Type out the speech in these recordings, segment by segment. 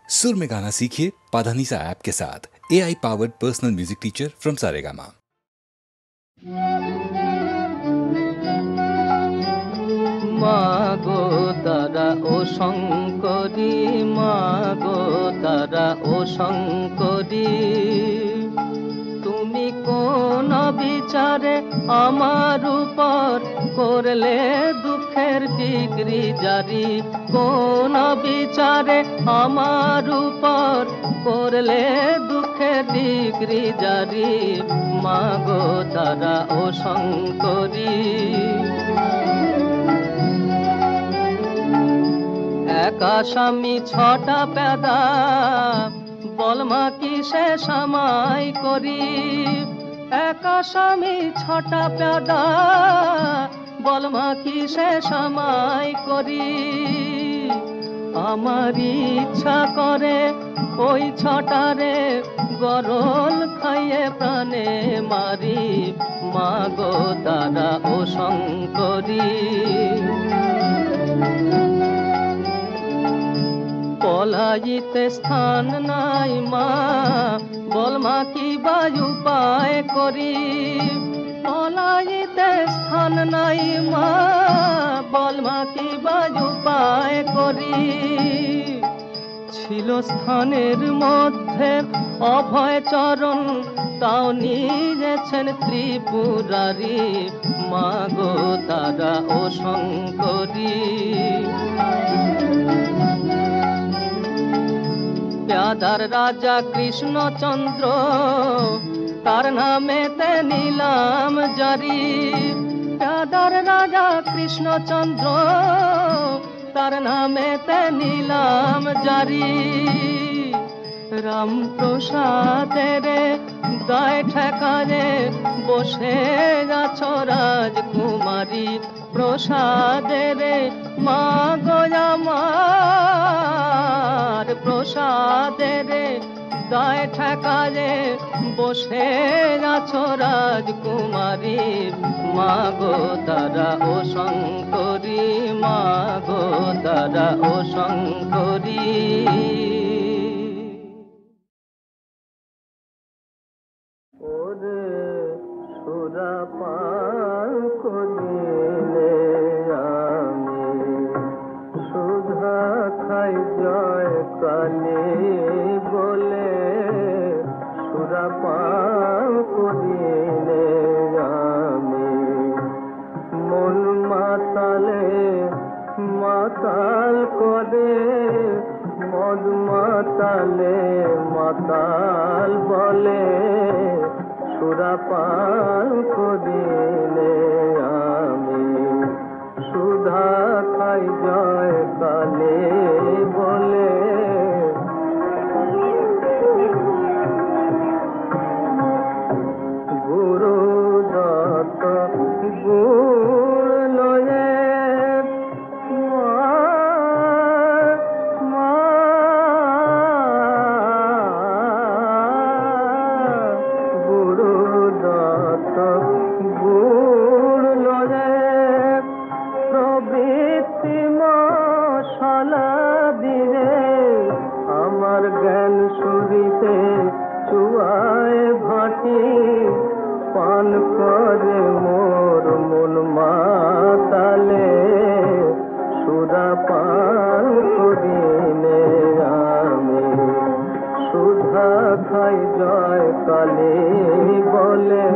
सुर में गाना सीखिए पाधानीसा ऐप के साथ। AI powered personal music teacher from Saregama. मागो तारा ओ शंकरी, मागो तारा ओ शंकरी, তুমি কোন বিচারে আমার উপর করলে দুঃখের ডিগ্রি জারি, কোন বিচারে আমার উপর করলে দুঃখের ডিগ্রি জারি, মাগো তারা ও শঙ্করী। একা স্বামী ছটা পেদা, বলমা কিসে সামাই করি, একা স্বামী ছটা পেদা, বলমা কিসে সামাই করি, আমার ইচ্ছা করে ওই ছটারে গরল খাইয়ে প্রাণে মারি, মাগো তারা ও শঙ্করী। পলাইতে স্থান নাই মা, বলমা কি বায়ু উপায় করি, পলাইতে স্থান নাই মা, বলমা কি বায়ু উপায় করি, ছিল স্থানের মধ্যে অভয় চরণ, তাও নিয়েছেন ত্রিপুরারি, মাগো তারা ও শঙ্করী। প্যাদার রাজা কৃষ্ণচন্দ্র, তার নামেতে নিলাম জারি, প্যাদার রাজা কৃষ্ণচন্দ্র, তার নামেতে নিলাম জারি, রামপ্রসাদের দায় ঠেকারে বসে আছো রাজকুমারী, প্রসাদের মা গো আমার, প্রসাদের দায় ঠেকারে বসে আছো রাজকুমারী, মাগো তারা ও শঙ্করী, মাগো তারা ও শঙ্করী। ওরে সুরাপান করিলে আমি সুধা খাই জয় কালী বলে, সুরাপান করিলে আমি মন মাতালে মাতাল করে, মদ মাতালে মাতাল বলে, সুরাপান করিলে আমি সুধা খাই জয় কালী বলে, গুরু দত্ত গুড় লয়ে পান করে মোর মন মাতালে, সুরাপান করিলে আমি সুধা খাই জয় কালী বলে,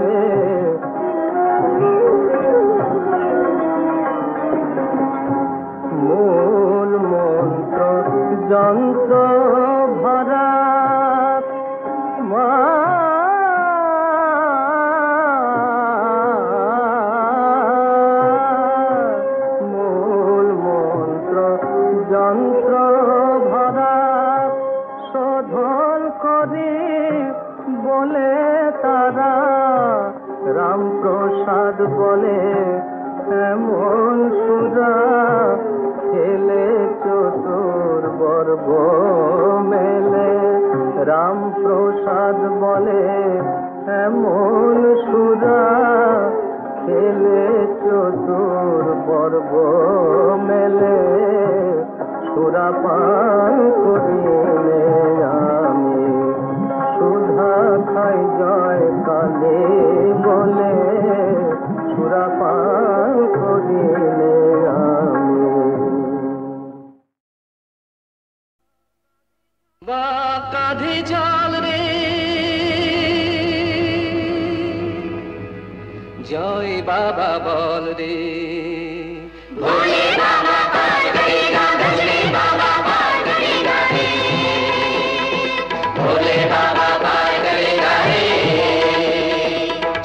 মূল মন্ত্র যন্ত্র ভরা মা, মূল মন্ত্র যন্ত্র ভরা শোধন করি বলে তারা, রামপ্রসাদ বলে এমন সুরা খেলে চতুর বর্গ মেলে, রামপ্রসাদ বলে এমন সুরা খেলে চতুর বর্গ মেলে, সুরাপান করিলে বা কাঁধে জল রে জয় বাবা বল রে ভোলে বাবা পার করেগা ভোলে বাবা পার করেগা রে ভোলে বাবা পার করেগা রে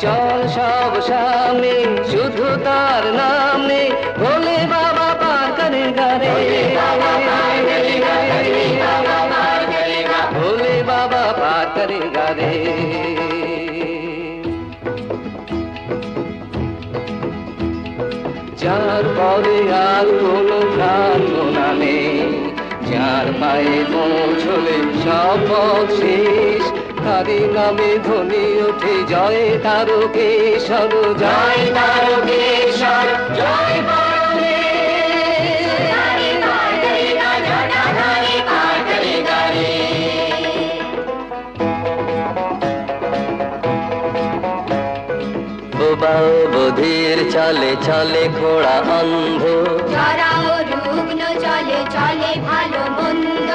চল সব সামনে শুধু তার নাম নে ভোলে বাবা পার করেগা রে ভোলে বাবা পার করেগা রে যার পরে আর কোনো প্রার্থনা নেই যার পায়ে পৌঁছলে সব পথ শেষ তারি নামে ধ্বনি ওঠে জয় তারকেশ্বর জয় তারকেশ্বর জয় বধির চলে চলে ঘোড়া অন্ধ যারাও রুগ্ন চলে চলে ভালো মন্দ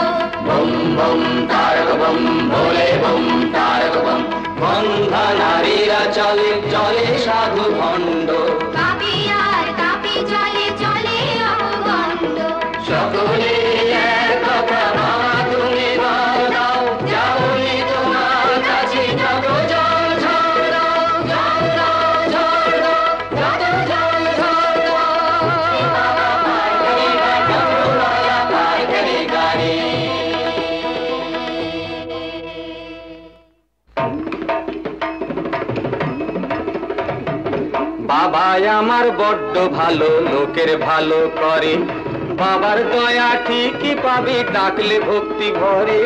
বম বম তারক বম ভোলে বম তারক বম বন্ধা নারীরা চলে চলে সাধু ভণ্ড কাপি আর কাপি চলে চলে অগণ্ড সকলে এক কথা বাবা তুমি বল দাও যাওনি তোমার কাছে যত জল ঝড় দাও জল দাও ঝড় দাও যত জল ঝড় দাও পার করে গাড়ি বাবা আমার বড্ড ভালো লোকের ভালো করে বাবার দয়া ঠিকই পাবি ডাকলে ভক্তি ভরে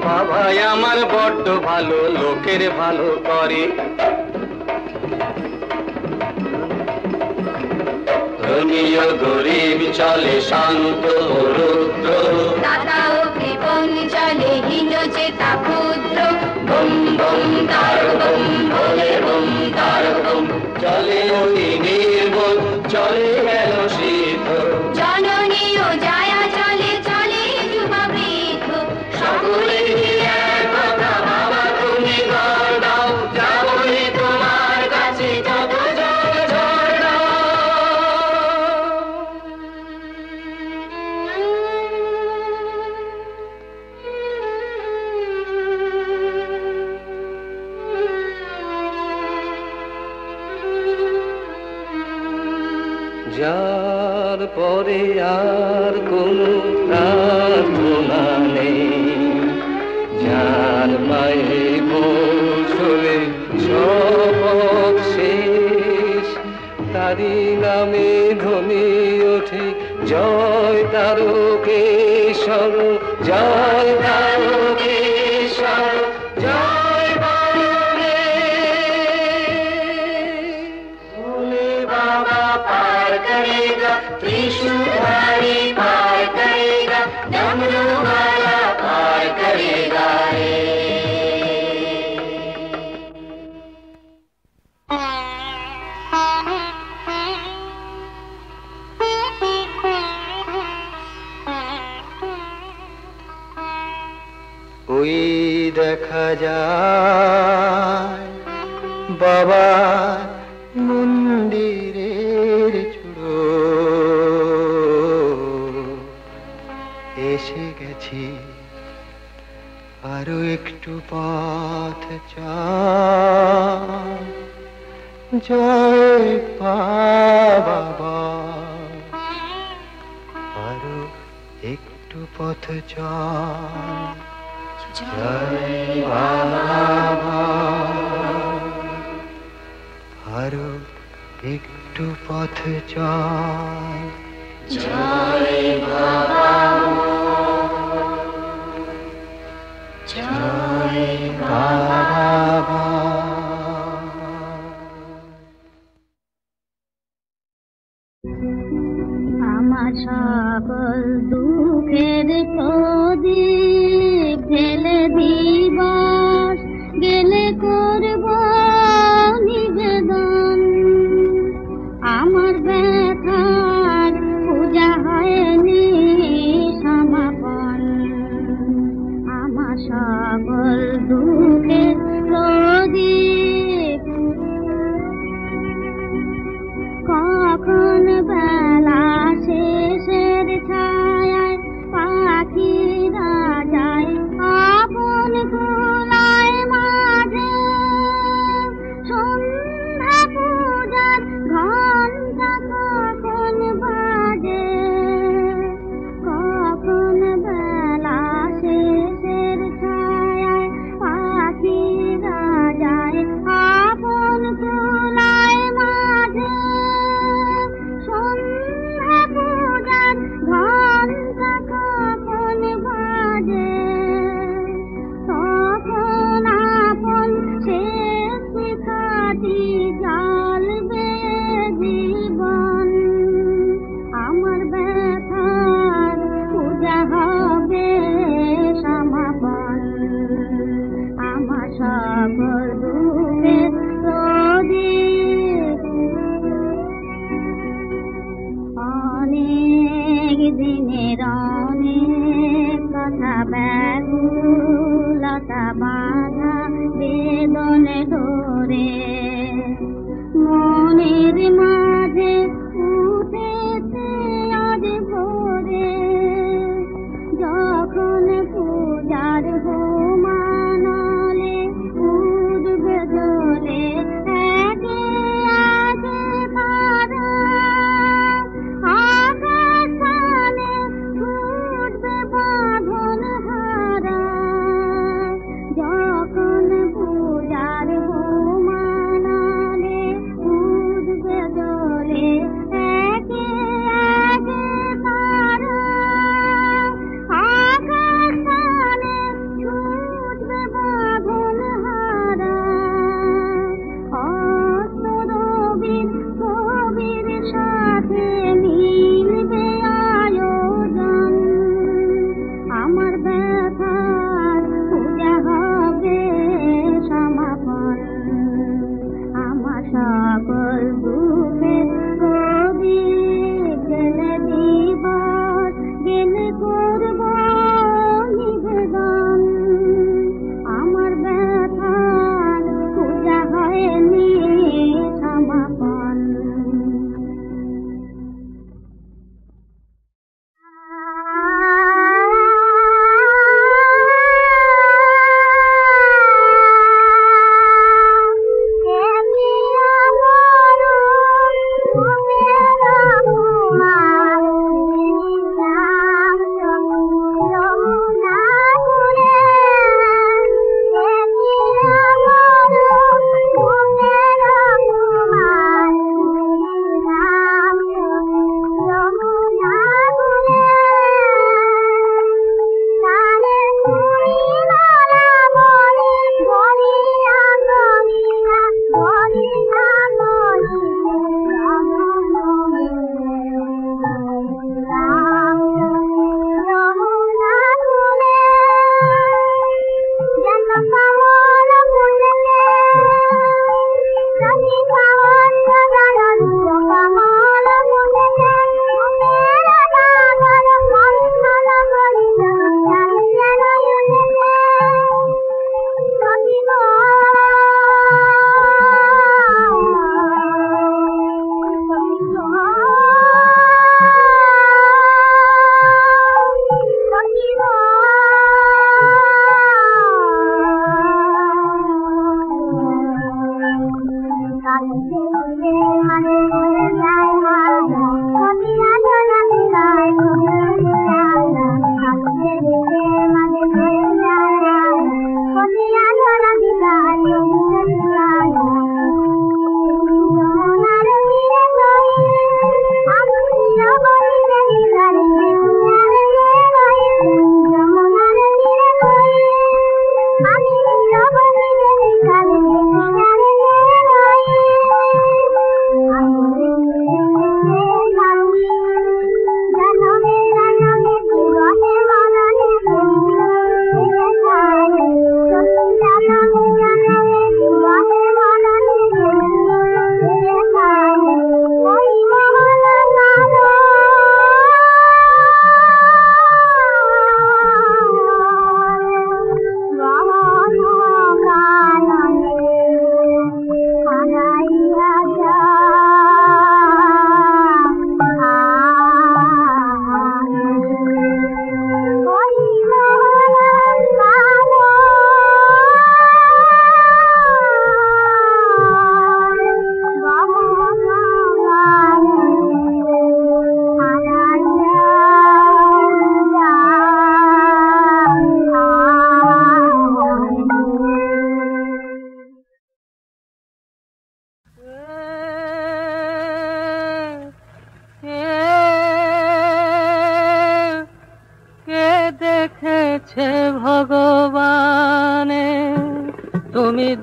বাবা আমার বড্ড ভালো লোকের ভালো করে ধনীয় গরিব চলে শান্ত রুদ্র দাতা ও কৃপণ চলে হীন চেতা ক্ষুদ্র বম বম তারক বম ভোলে বম তারক বম চলে অতি নির্বোধ চলে গেল সিদ্ধ জননী ও জায়া চলে চলে যুবা বৃদ্ধ সকলে এক কথা বাবা তুমি বল দাও যাবনি তোমার কাছে যত জল ঝড় দাও যার পরে আর কোনো প্রার্থনা নেই যার পায়ে পৌঁছলে সব শেষ তারি নামে ধ্বনি ওঠে জয় তারকেশ্বর জয় তারকেশ্বর জয় বাবা ভোলে बाबा पार करेगा त्रिशूलधारी पार करेगा डमरू वाला पार करेगा रे ওই দেখা যায় বাবা মন্দিরের চূড়ো এসে গেছি আরো একটু পথ জয় বাবা আরো একটু পথ জয় বাবা আরো একটু পথ জয় বাবা জয় বাবা আমার সকল দুঃখের প্রদীপ ঢেলে দিবস গেলে করব নিবেদন আমার ব্যথার পূজা হয়নি সমাপন আমার সকল দুঃখের প্রদীপ কখন বেলা শেষের ছায়ায় পাখিরা যায় আপন কুলায় মাঝে সন্ধ্যা পূজার ঘণ্টা কখন বাজে কখন বেলা শেষের ছায়ায় পাখিরা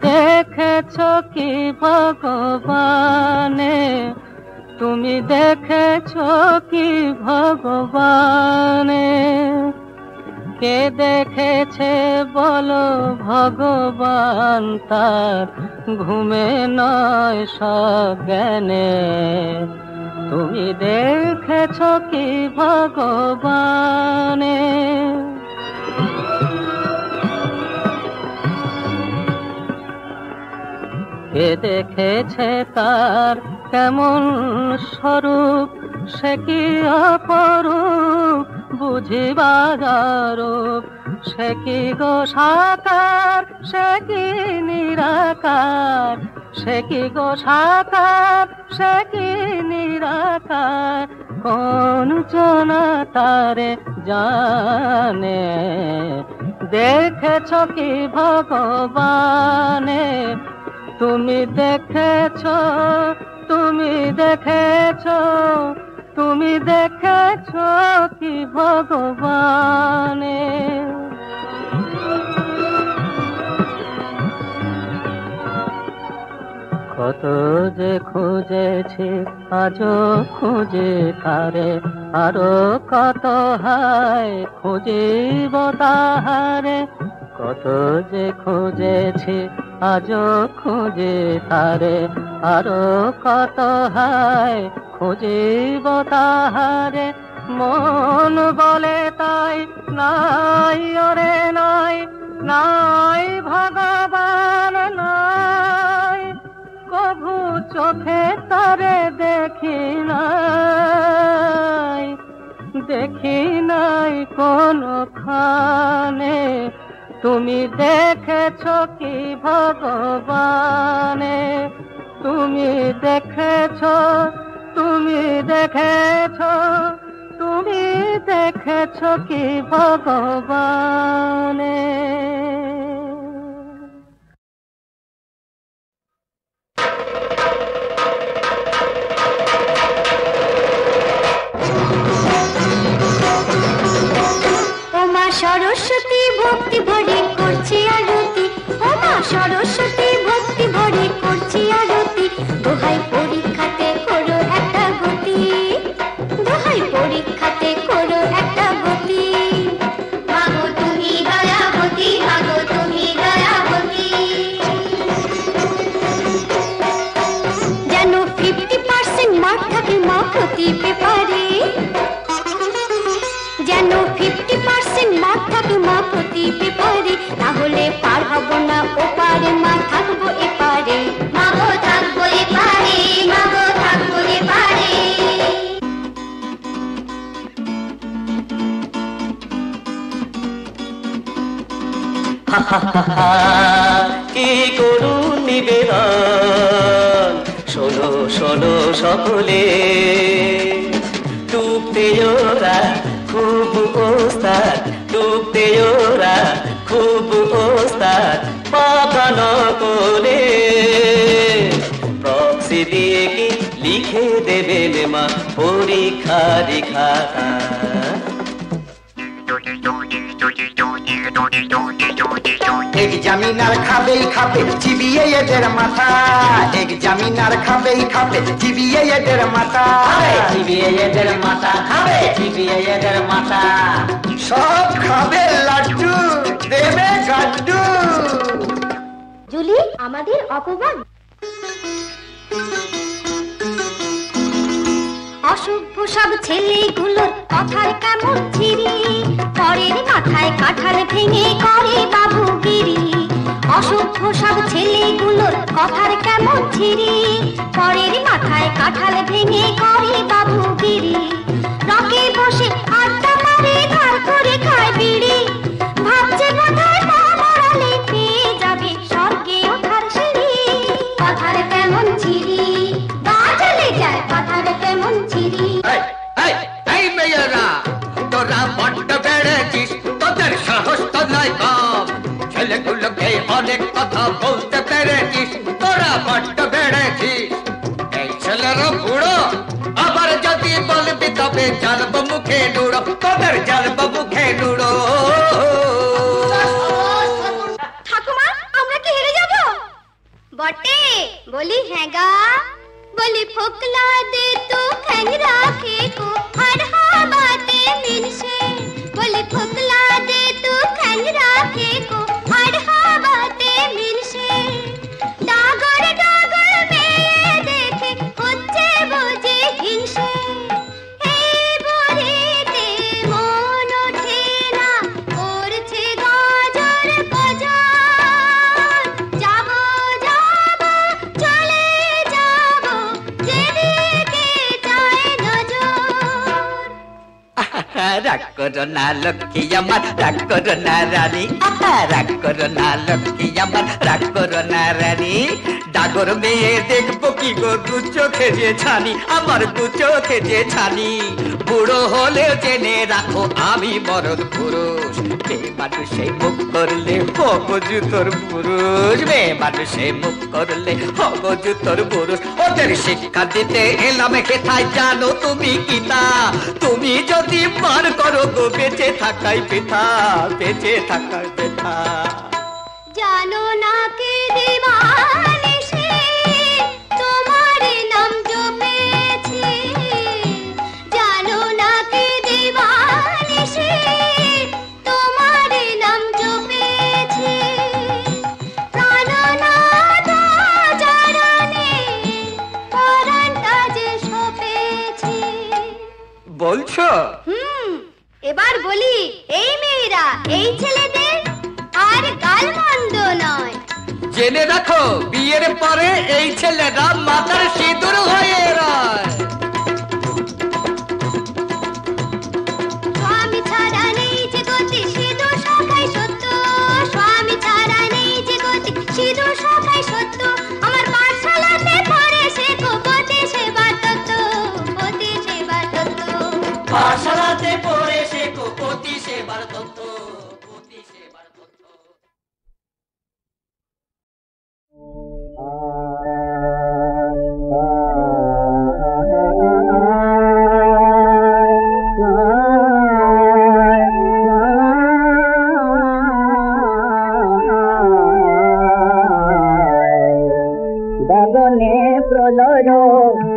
দেখেছ কি ভগবানে, তুমি দেখেছ কি ভগবানে, কে দেখেছে বলো ভগবান তার ঘুমে নয় সজ্ঞানে, তুমি দেখেছ কি ভগবানে। কে দেখেছে তার কেমন স্বরূপ, সে কি অপরূপ বুঝিবারূপ, সে কি গো সাকার, সে কি নিরাকার, সে কি গো সাকার, সে কি নিরাকার, কোন জনা তারে জানে, দেখেছ কি ভগবানে, তুমি দেখেছ, তুমি দেখেছ, তুমি দেখেছ কি ভগবানে। কত যে খুঁজেছি আজও খুঁজে তারে, আরো কত হায় খুঁজিব তাহারে, কত যে খুঁজেছি আজও খুঁজে তারে, আরো কত হায় খুঁজিব তাহারে, মন বলে তাই নাই ওরে নাই, নাই ভগবান নাই, কভু চোখে তারে দেখি নাই, দেখি নাই কোনখানে, তুমি দেখেছ কি ভগবানে, তুমি দেখেছ, তুমি দেখেছ, তুমি দেখেছ কি ভগবানে। সরস্বতী ভক্তি ভরে করছি আরতি, ও মা সরস্বতী ভক্তি ভরে করছি আরতি, দোহাই পরীক্ষাতে করো একটা গতি, দোহাই পরীক্ষাতে করো একটা গতি, মাগো তুমি দয়াবতী, মাগো তুমি দয়াবতী, যেন 50% মার্ক থাকে মা প্রতি পেপারে, যেন 50% মার্ক থাকে মা প্রতি পেপারে, তাহলে পার হব না ওপারে, মা থাকবো এপারে, মাগো থাকবো এপারে, মাগো থাকবো এপারে। কি করুন নিবেদন, শোনো শোনো সকলে, ডুবতে ওরা খুব ওস্তাদ, ডুবতে ওরা খুব ওস্তাদ, পাকানো কোলে প্রক্সি দিয়ে কি লিখে দেবেন মা পরীক্ষা দীক্ষাটা। এক্সামিনার খাবেই খাবে চিবিয়ে এদের মাথা, এক্সামিনার খাবেই খাবে চিবিয়ে এদের মাথা, চিবিয়ে এদের মাথা খাবে, চিবিয়ে এদের মাথা, সব খাবে লাড্ডু দেবে গাড্ডু। জুলি আমাদের অপমান, অসভ্য সব ছেলেগুলোর কথার কেমন ছিরি, পরের মাথায় কাঁঠাল ভেঙে করে বাবুগিরি, অসভ্য সব ছেলেগুলোর কথার কেমন ছিরি, পরের মাথায় কাঁঠাল ভেঙে করে বাবুগিরি, রকে বসে আড্ডা মারে ধার করে খায় বিড়ি, ভাবছে বোধহয় পা মরালে পেয়ে যাবে স্বর্গে ওঠার সিঁড়ি, কথার কেমন ছিরি, গা জ্বলে যায় কথার কেমন ছিরি। এই মেয়েরা তোরা বড্ড বেড়েছিস, তোদের সাহস তো নয় কম, ছেলেগুলোকে অনেক কথা বলতে পেরেছিস, তোরা বড্ড বেড়েছিস, এই ছেলেরা বুড়ো, আবার যদি বলবি তবে জ্বালব মুখে নুড়ো, তোদের জ্বালব মুখে নুড়ো। ঠাকুমা আমরা কি হেরে যাব? बोली हैगा बोली फोकला दे तू खंगरा के को हर बाते मिलसे बोली फोकला दे तू खंगरा के को हर बाते मिलसे डागर डागर में देखे होचे बोझे हिंसे हे बोरेते मन ओठे ना করছে গজর গজর যাবো যাবো চলে যাবো যেদিকে যায় নজর রাগ করো না লক্ষ্মী আমার রাগ করো না রানী রাগ করো না লক্ষ্মী আমার রাগ করো না রানী ডাগর মেয়ে দেখবো কি গো দু চোখে যে ছানি আমার দু চোখে যে ছানি বুড়ো হলে জেনে রাখো আমি মরদ পুরুষ মেয়ে মানুষে মুখ করলে হবো জুতোর পুরুষ মেয়ে মানুষে মুখ করলে হবো জুতোর পুরুষ ওদের শিক্ষা দিতে এলাম হেথায় জানো তুমি গীতা তুমি যদি মার করো গো বেঁচে থাকাই পেথা বেঁচে থাকাই পেথা জানো না কে দিওয়ানে সে তোমার নাম জপেছে জানো না কে দিওয়ানে সে তোমার নাম জপেছে প্রাণনাথ জারানে পরাণটা যে সপেছে বলছো এবার বলি এই মেয়েরা এই ছেলেদের আর গালমন্দ নয় জেনে রাখো বিয়ের পরে এই ছেলেরা মাথার সিঁদুর হয়ে রয় স্বামী ছাড়া নেই যে গতি সিঁদুর সখাই সত্য স্বামী ছাড়া নেই যে গতি সিঁদুর সখাই সত্য আমার পাঠশালাতে পড়ে সে পতি সেবার তত্ত্ব পতি সেবার তত্ত্ব পাঠশালাতে পড়ে সে পতি সেবার তত্ত্ব পতি সেবার তত্ত্ব গগনে প্রলয়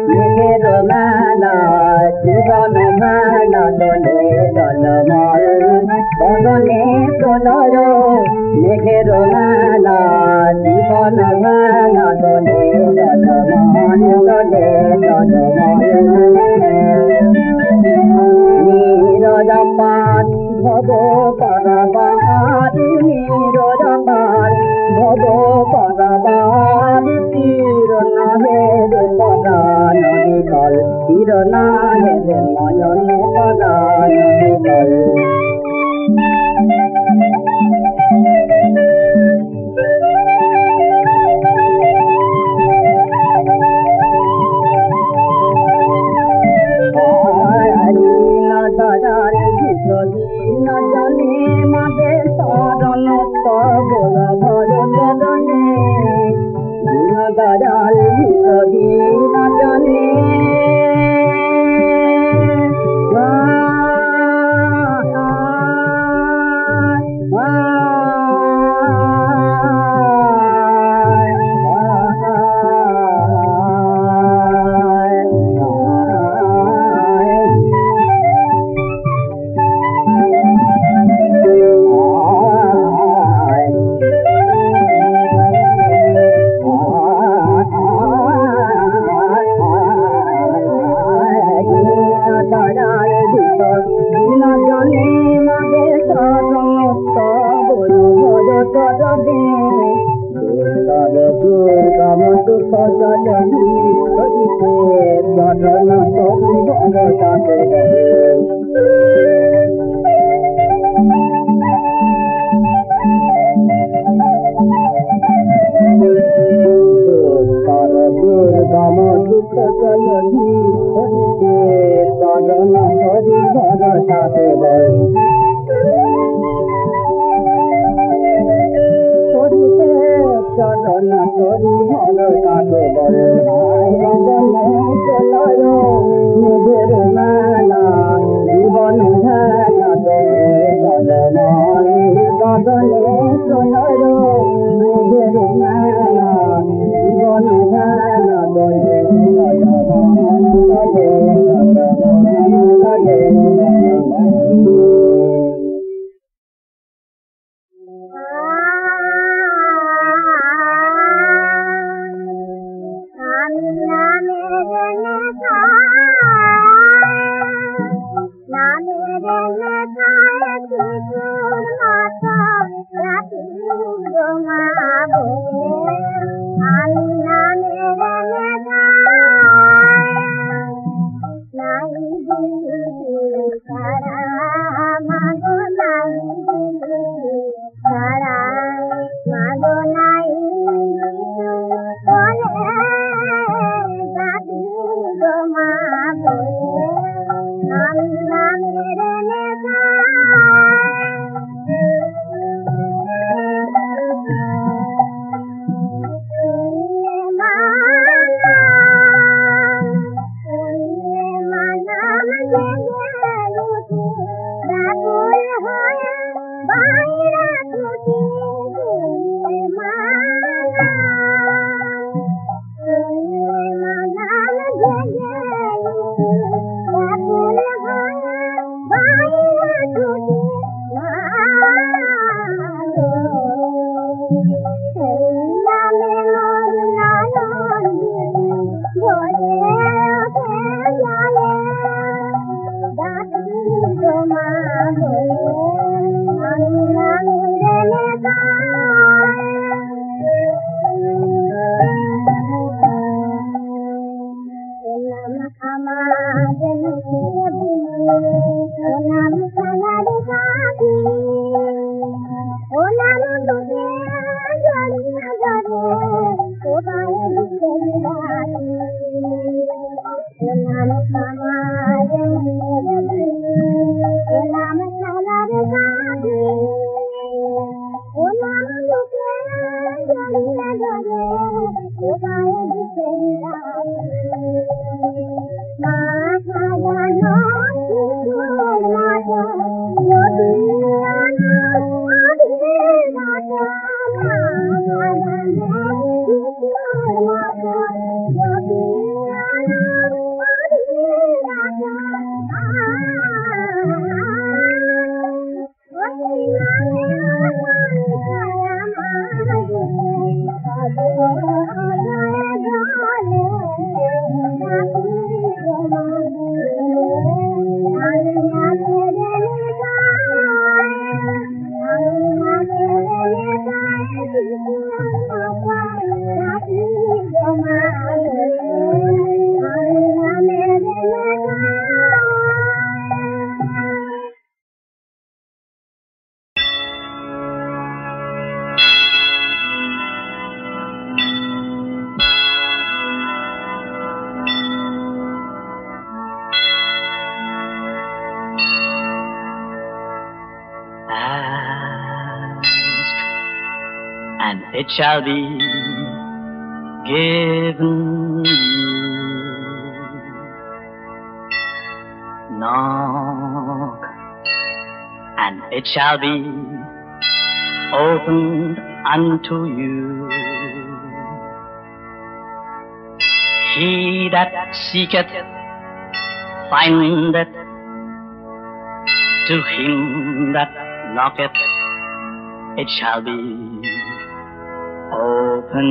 মেঘের মেলা জীবন মেলা দলে দলমল গগনে প্রলয় মেঘের মেলা জীবন মেলা দলে দলমল দলে দলমল নীরজাপাত ভব পরবাদ নীরজাপাত ভব পরবাদ তীর নাহের পদান বিকল তীর নাহের নয়ন পদান বিকল জীবন রাতি জমাবো আমি নামের নাই সারা মাগো নাই সারা মাগো নাই বলে রাতি জমাবো আমি নামের and it shall be given you. Knock, and it shall be opened unto you. He that seeketh findeth, to him that knocketh it shall be open.